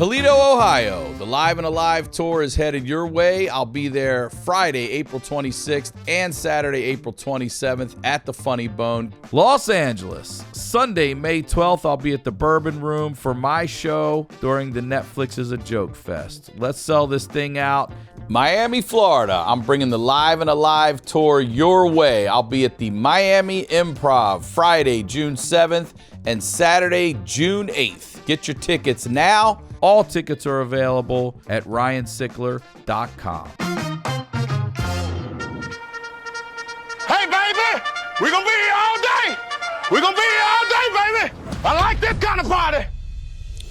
Toledo, Ohio. The Live and Alive tour is headed your way. I'll be there Friday, April 26th and Saturday, April 27th at the Funny Bone. Los Angeles, Sunday, May 12th, I'll be at the Bourbon Room for my show during the Netflix is a Joke Fest. Let's sell this thing out. Miami, Florida, I'm bringing the Live and Alive tour your way. I'll be at the Miami Improv Friday, June 7th and Saturday, June 8th. Get your tickets now. All tickets are available at ryansickler.com. Hey, baby, we're going to be here all day. We're going to be here all day, baby. I like this kind of party.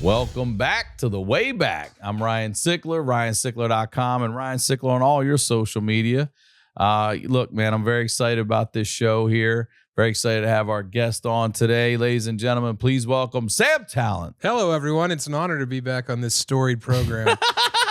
Welcome back to the Wayback. I'm Ryan Sickler, ryansickler.com, and Ryan Sickler on all your social media. Look, man, I'm very excited about this show here. Very excited to have our guest on today. Ladies and gentlemen, please welcome Sam Tallent. Hello, everyone. It's an honor to be back on this storied program.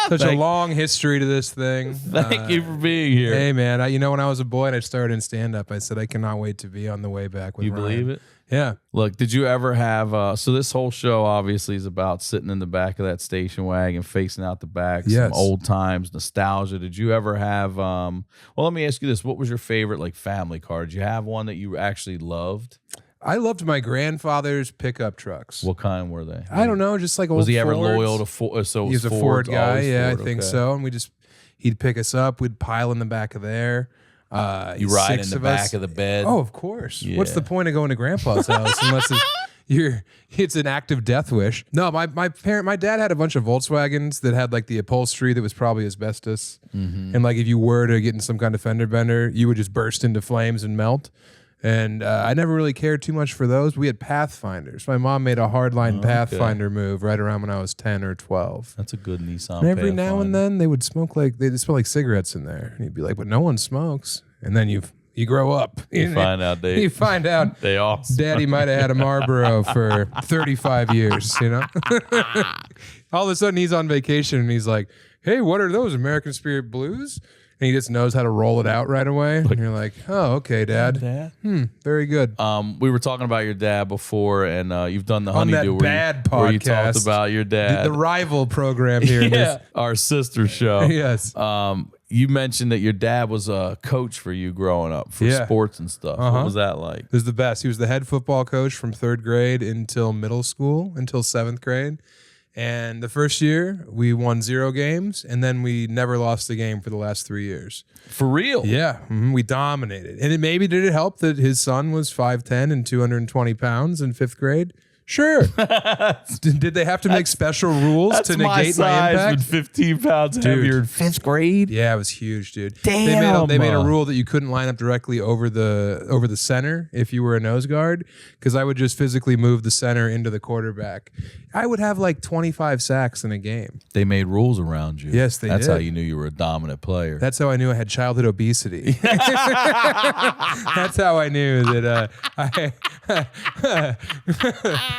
Such a long history to this thing. Thank you for being here. Hey, man. When I was a boy and I started in stand-up, I said, I cannot wait to be on the way back with You Ryan. believe it? Yeah. Look, did you ever have, so this whole show obviously is about sitting in the back of that station wagon, facing out the back, some old times, nostalgia. Did you ever have, well, let me ask you this. What was your favorite, family car? Did you have one that you actually loved? I loved my grandfather's pickup trucks. What kind were they? I don't know, just like old Was he ever Fords. loyal to Ford? So he was a Ford guy, yeah, Ford, I think so. And he'd pick us up, we'd pile in the back of there. You ride in the back of the bed? Oh, of course. Yeah. What's the point of going to Grandpa's house unless it's an active death wish? No, my dad had a bunch of Volkswagens that had the upholstery that was probably asbestos, and if you were to get in some kind of fender bender, you would just burst into flames and melt. And I never really cared too much for those. We had Pathfinders. My mom made a hardline Pathfinder move right around when I was 10 or 12. That's a good Nissan. And every now and then they would smoke they'd smell like cigarettes in there. And you'd be like, but no one smokes. And then you grow up. You find out they all Daddy might have had a Marlboro for 35 years, All of a sudden he's on vacation and he's like, hey, what are those, American Spirit Blues? And he just knows how to roll it out right away. And you're like, oh, okay, Dad. Very good. We were talking about your dad before, and you've done the Honeydew podcast where you talked about your dad. The rival program here. Our sister show. Yes. You mentioned that your dad was a coach for you growing up for sports and stuff. What was that like? It was the best. He was the head football coach from 3rd grade until middle school, until 7th grade. And the first year, we won 0 games, and then we never lost a game for the last 3 years. For real? Yeah. We dominated. And did it help that his son was 5'10" and 220 pounds in 5th grade? Sure. Did they have to make special rules to negate my impact? With 15 pounds heavier in 5th grade. Yeah, it was huge, dude. Damn. They made a rule that you couldn't line up directly over the center if you were a nose guard, because I would just physically move the center into the quarterback. I would have 25 sacks in a game. They made rules around you. Yes, That's did. how you knew you were a dominant player. That's how I knew I had childhood obesity. That's how I knew that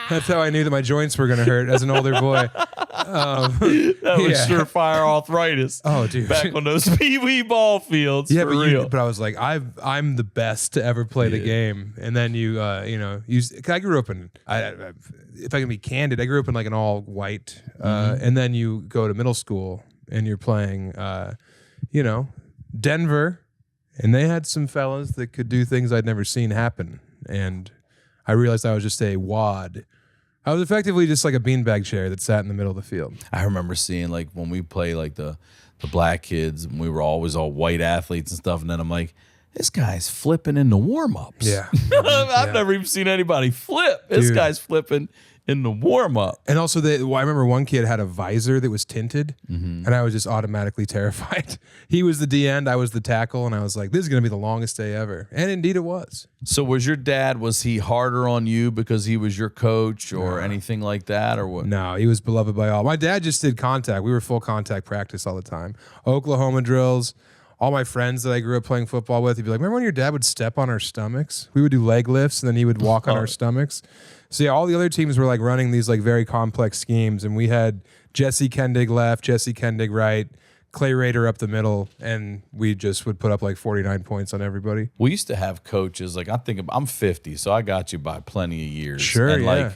that's how I knew that my joints were going to hurt as an older boy. That was surefire arthritis. Oh, dude. Back on those pee-wee ball fields. Yeah, for real. But I was like, I'm the best to ever play the game. And then I grew up in, if I can be candid, I grew up in an all white. And then you go to middle school and you're playing, Denver. And they had some fellas that could do things I'd never seen happen. And I realized I was just a wad. I was effectively just like a beanbag chair that sat in the middle of the field. I remember seeing when we play the black kids, and we were always all white athletes and stuff, and then I'm like, this guy's flipping in the warm-ups. Yeah. I've never even seen anybody flip. This guy's flipping in the warm-up. And also, I remember one kid had a visor that was tinted, and I was just automatically terrified. He was the D-end, I was the tackle, and I was like, this is going to be the longest day ever. And indeed it was. So was he harder on you because he was your coach or anything like that, or what? No, he was beloved by all. My dad just did contact. We were full contact practice all the time. Oklahoma drills. All my friends that I grew up playing football with, he'd be like, remember when your dad would step on our stomachs? We would do leg lifts, and then he would walk on our stomachs. So yeah, all the other teams were running these very complex schemes, and we had Jesse Kendig left, Jesse Kendig right, Clay Rader up the middle, and we just would put up 49 points on everybody. We used to have coaches, I'm 50, so I got you by plenty of years. Sure, and yeah.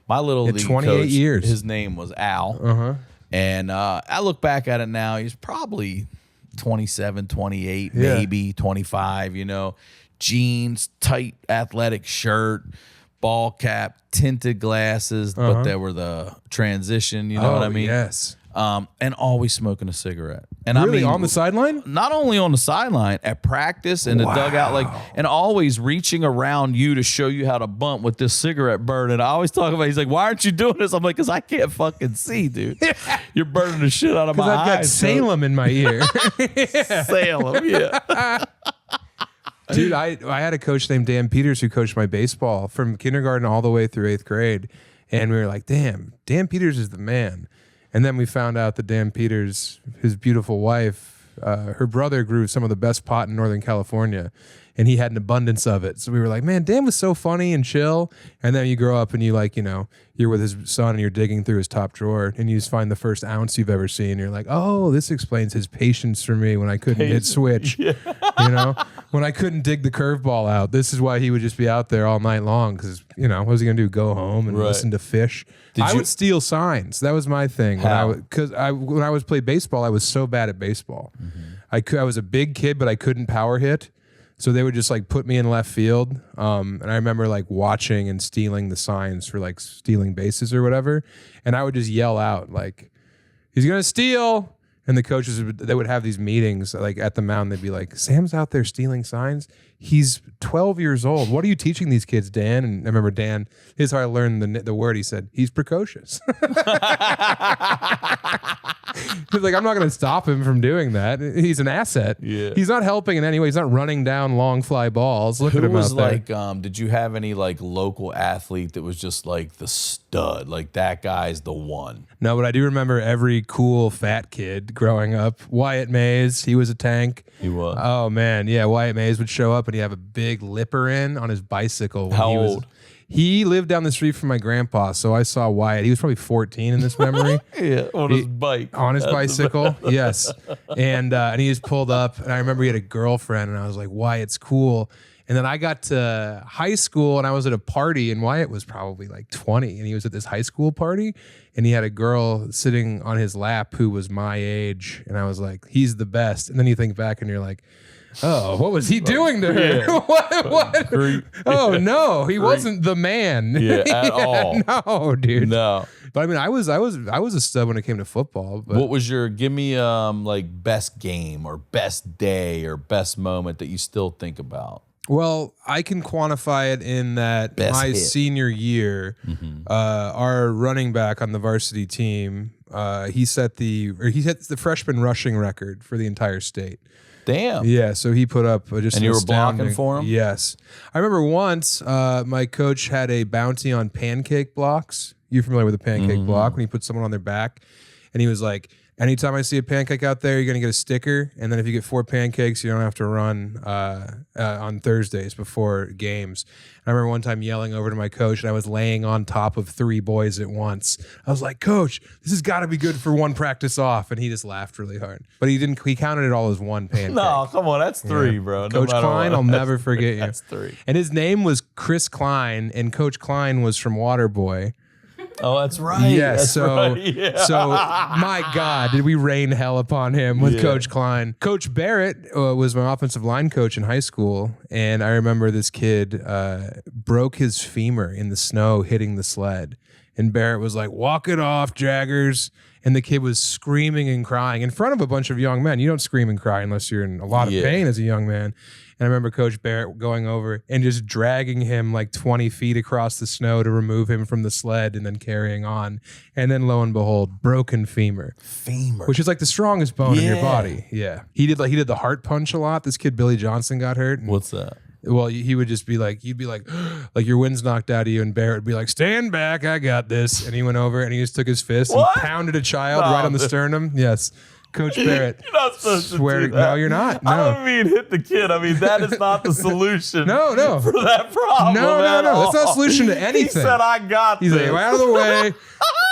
My little league 28 coach, years. his name was Al. And I look back at it now, he's probably 27, 28, maybe 25, jeans, tight athletic shirt, ball cap, tinted glasses, but there were the transition, you know what I mean? Yes. And always smoking a cigarette. And Really? I mean, On the sideline? not only on the sideline, at practice in the dugout, and always reaching around you to show you how to bunt with this cigarette burn. And I always talk about, he's like, why aren't you doing this? I'm like, because I can't fucking see, dude. You're burning the shit out of my eyes. I've got Salem in my ear. Salem, yeah. Dude, I had a coach named Dan Peters who coached my baseball from kindergarten all the way through 8th grade. And we were like, damn, Dan Peters is the man. And then we found out that Dan Peters, his beautiful wife, her brother grew some of the best pot in Northern California, and he had an abundance of it. So we were like, man, Dan was so funny and chill. And then you grow up and you you're with his son and you're digging through his top drawer and you just find the first ounce you've ever seen. You're like, oh, this explains his patience for me when I couldn't hit switch. Yeah. When I couldn't dig the curveball out. This is why he would just be out there all night long because, what was he going to do? Go home and listen to Fish? I would steal signs. That was my thing. When I was playing baseball, I was so bad at baseball. Mm-hmm. I was a big kid, but I couldn't power hit. So they would just put me in left field. And I remember watching and stealing the signs for stealing bases or whatever. And I would just yell out he's going to steal. And the coaches, they would have these meetings at the mound. They'd be like, Sam's out there stealing signs. He's 12 years old. What are you teaching these kids, Dan? And I remember Dan, here's how I learned the word. He said, he's precocious. He's like, I'm not going to stop him from doing that. He's an asset. Yeah. He's not helping in any way. He's not running down long fly balls. Look at him out there. Did you have any local athlete that was just the stud? That guy's the one. No, but I do remember every cool fat kid growing up. Wyatt Mays, he was a tank. He was. Oh, man. Yeah, Wyatt Mays would show up and he'd have a big lipper in on his bicycle. How old? He lived down the street from my grandpa, so I saw Wyatt. He was probably 14 in this memory. Yeah, on his bike. On his bicycle, yes. And he just pulled up, and I remember he had a girlfriend, and I was like, Wyatt's cool. And then I got to high school, and I was at a party, and Wyatt was probably 20, and he was at this high school party, and he had a girl sitting on his lap who was my age, and I was like, he's the best. And then you think back, and you're like, oh, what was he doing to her? Yeah. What? Oh no, he wasn't the man. Yeah, at all. No, dude. No. But I mean, I was a stud when it came to football. But what was give me best game or best day or best moment that you still think about? Well, I can quantify it in that senior year, our running back on the varsity team, he set the freshman rushing record for the entire state. Damn. Yeah, so he put up just and you were blocking for him? Yes. I remember once my coach had a bounty on pancake blocks. You're familiar with a pancake block when you put someone on their back? And he was like, anytime I see a pancake out there, you're going to get a sticker. And then if you get 4 pancakes, you don't have to run on Thursdays before games. And I remember one time yelling over to my coach, and I was laying on top of 3 boys at once. I was like, Coach, this has got to be good for 1 practice off. And he just laughed really hard. But he counted it all as 1 pancake. No, come on. That's 3, bro. Coach Klein, I'll never forget you. That's 3. And his name was Chris Klein, and Coach Klein was from Waterboy. Oh, that's right. Yeah, that's so right. Yeah. So my God, did we rain hell upon him with Coach Klein. Coach Barrett was my offensive line coach in high school, and I remember this kid broke his femur in the snow hitting the sled, and Barrett was like, walk it off, Jaggers. And the kid was screaming and crying in front of a bunch of young men. You don't scream and cry unless you're in a lot of pain as a young man. And I remember Coach Barrett going over and just dragging him 20 feet across the snow to remove him from the sled and then carrying on. And then lo and behold, broken femur. Femur. Which is the strongest bone in your body. Yeah. He did the heart punch a lot. This kid, Billy Johnson, got hurt. What's that? Well, he would just be you'd be like your wind's knocked out of you, and Barrett would be like, stand back, I got this. And he went over and he just took his fist and pounded a child right on the sternum. Yes. Coach Barrett. You're not supposed to do that. No, you're not. No. I don't mean hit the kid. I mean, that is not the solution no. for that problem. No. That's not a solution to anything. He said, I got this. He's like, out of the way.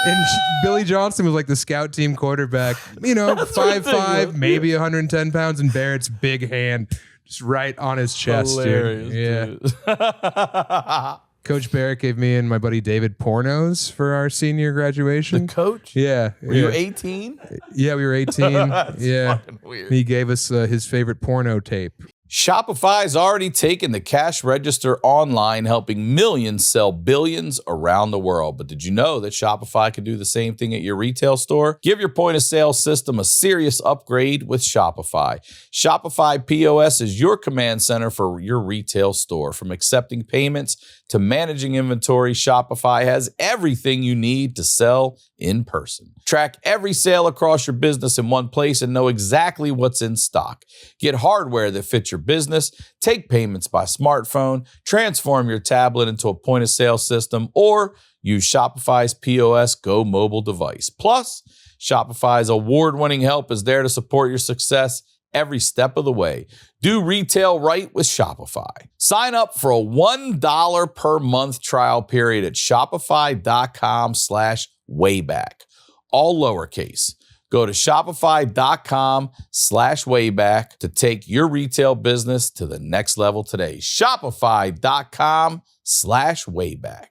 And Billy Johnson was the scout team quarterback, 5'5", maybe 110 pounds, and Barrett's big hand just right on his chest. Hilarious, dude. Yeah. Dude. Coach Barrett gave me and my buddy David pornos for our senior graduation. The coach? Yeah. Were you 18? Yeah, we were 18. That's yeah. fucking weird. He gave us his favorite porno tape. Shopify's already taken the cash register online, helping millions sell billions around the world. But did you know that Shopify can do the same thing at your retail store? Give your point of sale system a serious upgrade with Shopify. Shopify POS is your command center for your retail store. From accepting payments to managing inventory, Shopify has everything you need to sell in person. Track every sale across your business in one place and know exactly what's in stock. Get hardware that fits your business, take payments by smartphone, transform your tablet into a point-of-sale system, or use Shopify's POS Go mobile device. Plus, Shopify's award-winning help is there to support your success every step of the way. Do retail right with Shopify. Sign up for a $1 per month trial period at shopify.com/wayback. All lowercase. Go to shopify.com/wayback to take your retail business to the next level today. Shopify.com/wayback.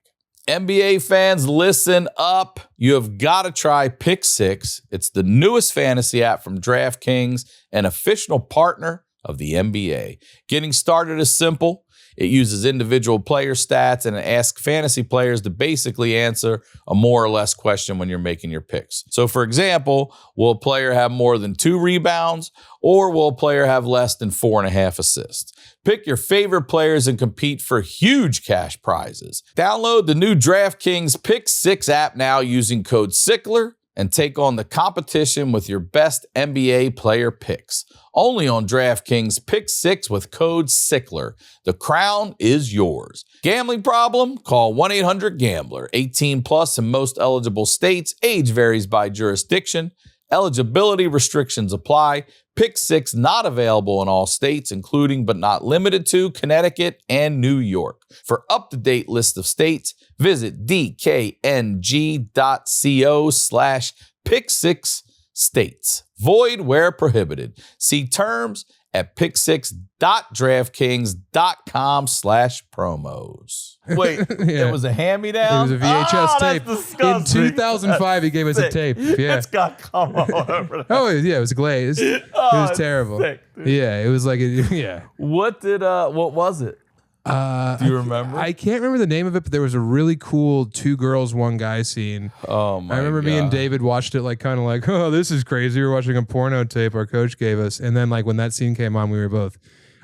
NBA fans, listen up. You have got to try Pick 6. It's the newest fantasy app from DraftKings, an official partner of the NBA. Getting started is simple. It uses individual player stats and it asks fantasy players to basically answer a more or less question when you're making your picks. So, for example, will a player have more than 2 rebounds or will a player have less than 4.5 assists? Pick your favorite players and compete for huge cash prizes. Download the new DraftKings Pick 6 app now using code Sickler and take on the competition with your best NBA player picks. Only on DraftKings Pick 6 with code Sickler. The crown is yours. Gambling problem? Call 1-800-GAMBLER. 18 plus in most eligible states. Age varies by jurisdiction. Eligibility restrictions apply. Pick 6 not available in all states, including but not limited to Connecticut and New York. For up-to-date list of states, visit dkng.co/pick6states. Void where prohibited. See terms at pick6.draftkings.com/promos. Wait, Yeah. It was a hand-me-down? It was a VHS tape. That's disgusting. In 2005, he gave us a tape. Yeah. It's got cum all over that. Oh, yeah, it was glazed. It was it's terrible. sick, dude. Yeah, it was like, yeah. What was it? Do you remember? I can't remember the name of it, but there was a really cool 2 girls, 1 guy scene. Oh my! I remember me and God. David watched it like kind of like, oh, this is crazy. We were watching a porno tape our coach gave us, and then like when that scene came on, we were both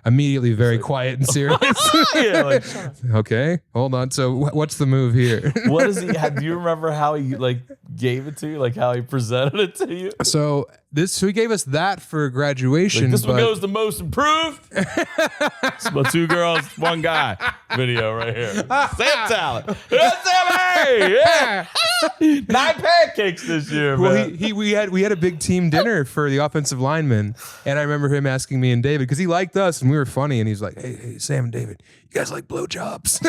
immediately very quiet and serious. Yeah, like, Okay, hold on. So what's the move here? what is he? Do you remember how he like gave it to you? Like how he presented it to you? So he gave us that for graduation. Like, this one but- goes to most improved. It's about 2 girls, 1 guy video right here. Sam Tallent. Yeah. 9 pancakes this year, Well, man. we had a big team dinner for the offensive linemen, and I remember him asking me and David because he liked us and we were funny, and he's like, "Hey, Sam and David, you guys like blowjobs?"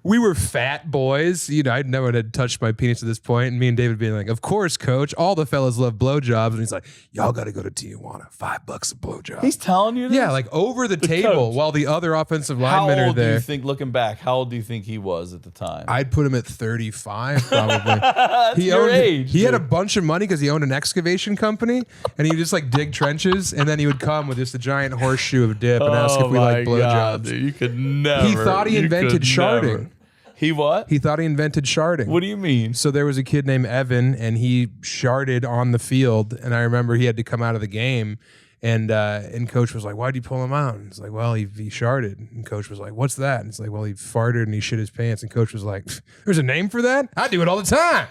we were fat boys, you know. I'd never had touched my penis at this point, and me and David being like, "Of course, coach. All the fellas love blowjobs," and he's like, "Y'all got to go to Tijuana. $5 a blowjob." He's telling you this? Yeah, like over the table coach. while the other offensive How linemen are old do there. you think, looking back, how old do you think he was at the time? I'd put him at 35 probably. That's your owned, age. He had a bunch of money because he owned an excavation company, and he would just like dig trenches, and then he would come with just a giant horseshoe of dip and ask if we like blowjobs. Dude, you could never. He thought he invented sharding. Never. He what? He thought he invented sharding. What do you mean? So there was a kid named Evan, and he sharded on the field, and I remember he had to come out of the game, and coach was like, "Why'd you pull him out?" And it's like, "Well, he sharded." And coach was like, "What's that?" And it's like, "Well, he farted and he shit his pants." And coach was like, "There's a name for that? I do it all the time."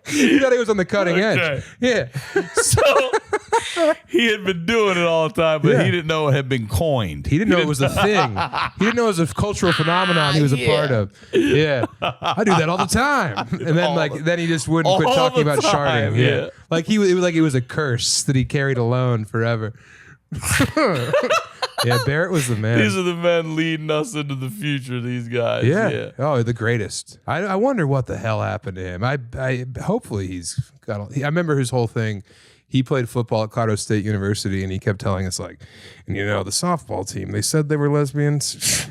He thought he was on the cutting edge. Yeah. So he had been doing it all the time, but Yeah. he didn't know it had been coined. He didn't know it was a thing. He didn't know it was a cultural phenomenon he was a part of. Yeah. I do that all the time. And then then he just wouldn't quit all talking the about time, sharding. yeah. Like it was a curse that he carried alone forever. Yeah, Barrett was the man. These are the men leading us into the future, these guys. Yeah. Oh, the greatest. I wonder what the hell happened to him. I hopefully he's got. I remember his whole thing. he played football at Colorado State University, and he kept telling us like, and the softball team, they said they were lesbians.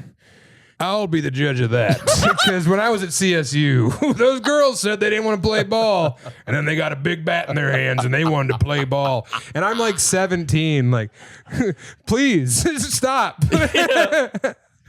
I'll be the judge of that. Because when I was at CSU, those girls said they didn't want to play ball. And then they got a big bat in their hands and they wanted to play ball. And I'm like 17, like, please stop.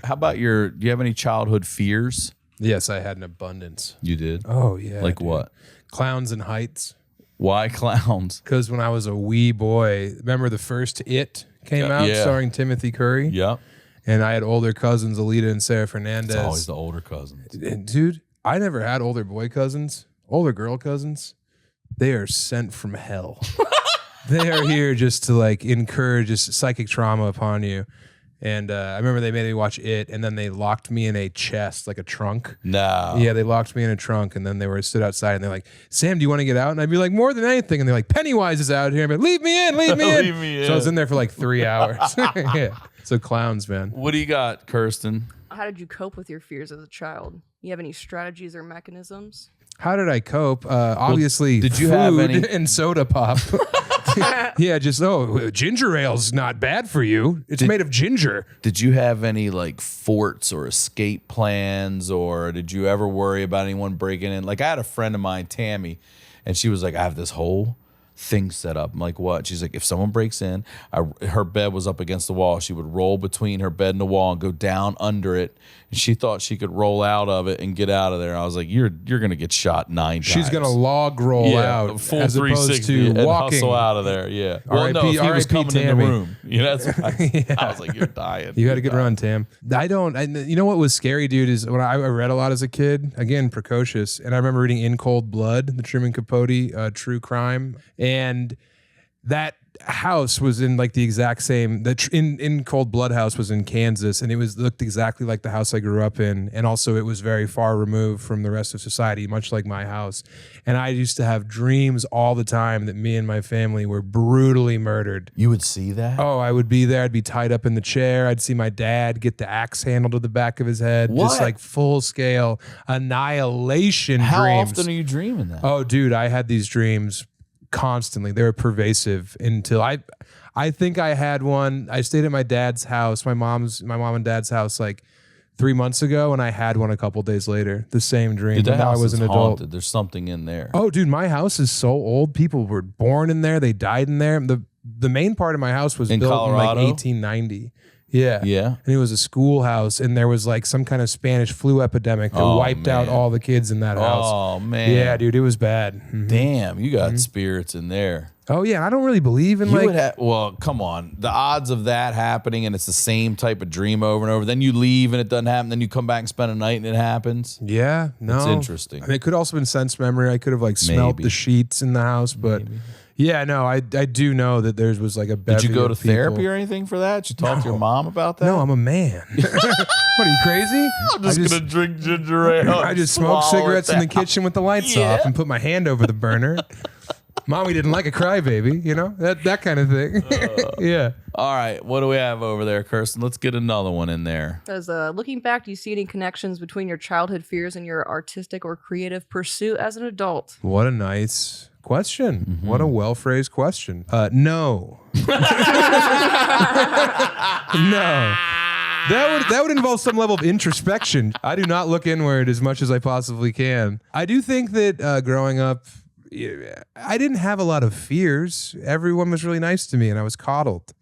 How about do you have any childhood fears? Yes, I had an abundance. You did? Oh, yeah. Like what? Clowns and heights. Why clowns? Because when I was a wee boy, remember the first It came out starring Timothy Curry? Yep. And I had older cousins, Alita and Sarah Fernandez. It's always the older cousins. And dude, I never had older boy cousins. Older girl cousins, they are sent from hell. They are here just to like encourage just psychic trauma upon you. And I remember they made me watch It, and then they locked me in a chest, like a trunk. No. Yeah, they locked me in a trunk, and then they stood outside, and they're like, Sam, do you want to get out? And I'd be like, more than anything. And they're like, Pennywise is out here. I'm like, leave me in, leave me in. Leave me in. So I was in there for like 3 hours. Yeah. So clowns, man. What do you got, Kirsten? How did you cope with your fears as a child? You have any strategies or mechanisms? How did I cope? Obviously, did you food have any and soda pop? Yeah, just ginger ale's not bad for you. It's made of ginger. Did you have any like forts or escape plans, or did you ever worry about anyone breaking in? Like I had a friend of mine, Tammy, and she was like, I have this whole thing set up. I'm like, what? She's like, if someone breaks in, her bed was up against the wall. She would roll between her bed and the wall and go down under it. And she thought she could roll out of it and get out of there. I was like, you're gonna get shot 9 times. She's gonna log roll out full as opposed 360 to and walking. hustle out of there. Yeah. Well, no, if he was coming in the room. That's why I was like, you're dying. You had a good run, Tam. You know what was scary, dude, is when I read a lot as a kid, again, precocious, and I remember reading In Cold Blood, the Truman Capote true crime, and that house was in like the exact same. In Cold Blood house was in Kansas, and it looked exactly like the house I grew up in, and also it was very far removed from the rest of society, much like my house. And I used to have dreams all the time that me and my family were brutally murdered. You would see that? Oh, I would be there. I'd be tied up in the chair. I'd see my dad get the axe handle to the back of his head. What? Just like full scale annihilation How dreams. often are you dreaming that? Oh, dude, I had these dreams constantly. They were pervasive until I think I had one. I stayed at my dad's house, my mom and dad's house, like 3 months ago, and I had one a couple days later. The same dream. Dude, that now house I was is an adult. haunted. There's something in there. Oh, dude, my house is so old. People were born in there. They died in there. The main part of my house was In built Colorado? in like 1890. Yeah. Yeah. And it was a schoolhouse, and there was like some kind of Spanish flu epidemic that wiped out all the kids in that house. Oh, man. Yeah, dude, it was bad. Mhm. Damn, you got spirits in there. Oh, yeah, and I don't really believe in Well, come on. The odds of that happening and it's the same type of dream over and over. Then you leave and it doesn't happen. Then you come back and spend a night and it happens. Yeah, no. It's interesting. I mean, it could also have been sense memory. I could have like smelt Maybe. the sheets in the house, but yeah, no, I do know that there was like a bevy Did you go to of people. therapy or anything for that? Did you talk to your mom about that? No, I'm a man. What, are you crazy? I'm just going to drink ginger ale. I just smoke cigarettes in the kitchen with the lights off and put my hand over the burner. Mommy didn't like a crybaby, that kind of thing. Yeah. All right. What do we have over there, Kirsten? Let's get another one in there. As looking back, do you see any connections between your childhood fears and your artistic or creative pursuit as an adult? What a nice question. What a well-phrased question. No. No. That would involve some level of introspection. I do not look inward as much as I possibly can. I do think that growing up, I didn't have a lot of fears. Everyone was really nice to me, and I was coddled.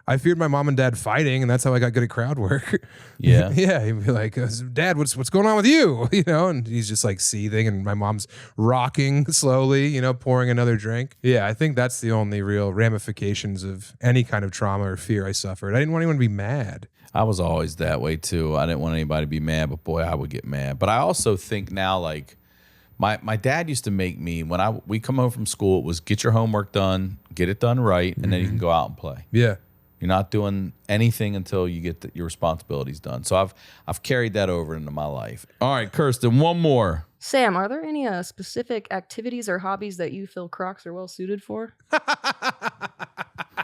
I feared my mom and dad fighting, and that's how I got good at crowd work. Yeah. Yeah, he'd be like, Dad, what's going on with you? And he's just like seething, and my mom's rocking slowly, pouring another drink. Yeah, I think that's the only real ramifications of any kind of trauma or fear I suffered. I didn't want anyone to be mad. I was always that way, too. I didn't want anybody to be mad, but boy, I would get mad. But I also think now, like, my dad used to make me, when we come home from school, it was get your homework done, get it done right, and then you can go out and play. Yeah. You're not doing anything until you get your responsibilities done. So I've carried that over into my life. All right, Kirsten, one more. Sam, are there any specific activities or hobbies that you feel Crocs are well suited for?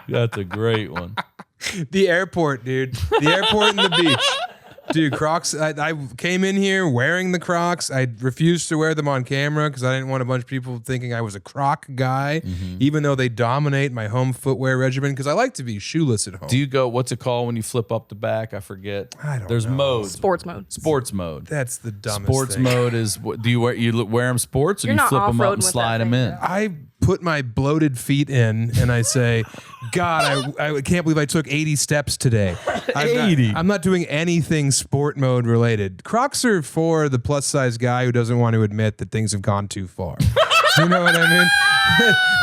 That's a great one. The airport, dude. The airport and the beach. Dude, Crocs, I came in here wearing the Crocs. I refused to wear them on camera because I didn't want a bunch of people thinking I was a Croc guy, even though they dominate my home footwear regimen because I like to be shoeless at home. Do you go, what's it called when you flip up the back? I forget. I don't There's know. modes. Sports mode. Sports mode. That's the dumbest Sports thing. mode is, do you wear them sports or You're do you not flip them up off-roading and with slide that them thing, in? bro. I put my bloated feet in and I say, God, I can't believe I took 80 steps today. 80? I'm not doing anything sport mode related. Crocs are for the plus size guy who doesn't want to admit that things have gone too far. You know what I mean?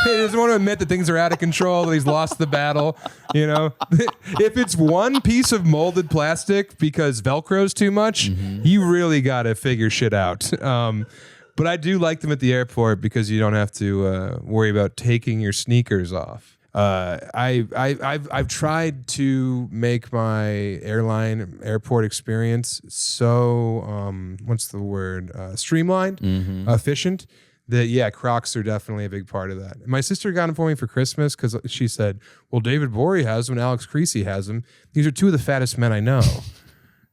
He doesn't want to admit that things are out of control, that he's lost the battle. You know, if it's one piece of molded plastic because Velcro's too much, you really got to figure shit out. But I do like them at the airport because you don't have to worry about taking your sneakers off. I've tried to make my airport experience so what's the word, streamlined, efficient. That Crocs are definitely a big part of that. My sister got them for me for Christmas because she said, "Well, David Bory has them, and Alex Creasy has them. These are two of the fattest men I know."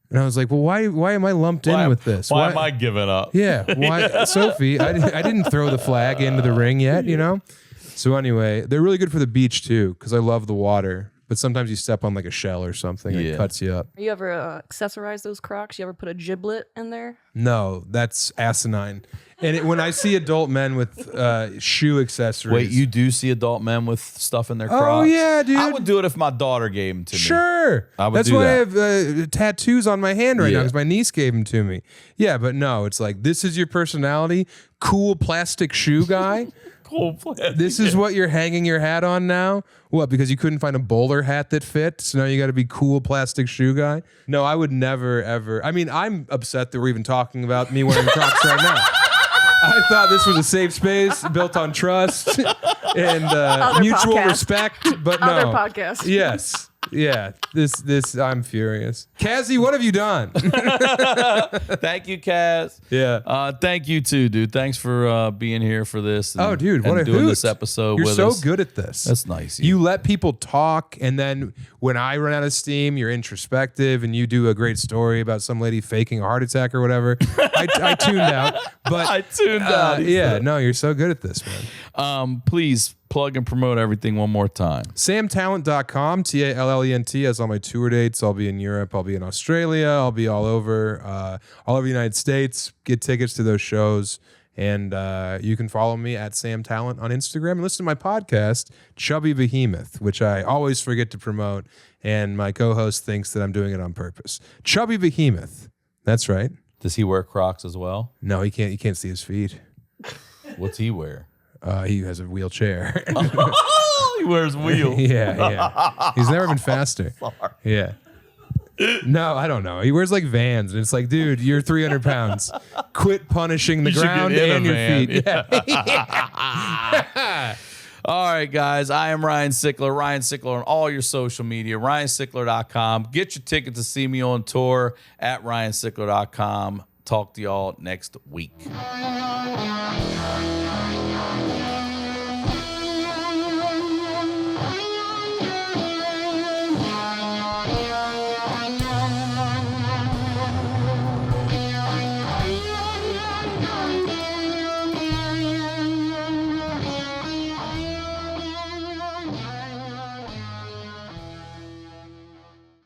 And I was like, "Well, why am I lumped in with this? Why am I giving up? Yeah, why, Sophie? I didn't throw the flag into the ring yet, you know." So anyway, they're really good for the beach too because I love the water. But sometimes you step on like a shell or something, and it cuts you up. You ever accessorize those Crocs? You ever put a giblet in there? No, that's asinine. And when I see adult men with shoe accessories, Wait, you do see adult men with stuff in their Crocs? Oh yeah, dude. I would do it if my daughter gave them to me. Sure. I would That's do why that. I have tattoos on my hand right now Yeah. because my niece gave them to me. Yeah, but no, it's like, this is your personality, cool plastic shoe guy. Cool plan. This is what you're hanging your hat on now? What, because you couldn't find a bowler hat that fit? So now you got to be cool plastic shoe guy? No, I would never, ever. I mean, I'm upset that we're even talking about me wearing Crocs right now. I thought this was a safe space built on trust and mutual podcast. respect, but no. Other podcast. Yes. Yeah. This I'm furious. Kazzy, what have you done? Thank you, Kaz. Yeah. Thank you too, dude. Thanks for being here for this. Oh, dude, what and a doing hoot. this episode You're with so us. good at this. That's nice. You let people talk, and then when I run out of steam, you're introspective, and you do a great story about some lady faking a heart attack or whatever. I tuned out, but I tuned out. he yeah, said. no, you're so good at this, man. Please plug and promote everything one more time. SamTallent.com, Tallent has all my tour dates. I'll be in Europe. I'll be in Australia. I'll be all over the United States. Get tickets to those shows. And you can follow me at Sam Tallent on Instagram and listen to my podcast, Chubby Behemoth, which I always forget to promote. And my co-host thinks that I'm doing it on purpose. Chubby Behemoth. That's right. Does he wear Crocs as well? No, he can't. You can't see his feet. What's he wear? He has a wheelchair. He wears wheels. Yeah. He's never been faster. Yeah. No, I don't know. He wears like Vans, and it's like, dude, you're 300 pounds. Quit punishing the You should get ground in a and your van. feet. Yeah. All right, guys. I am Ryan Sickler. Ryan Sickler on all your social media. RyanSickler.com. Get your ticket to see me on tour at RyanSickler.com. Talk to y'all next week.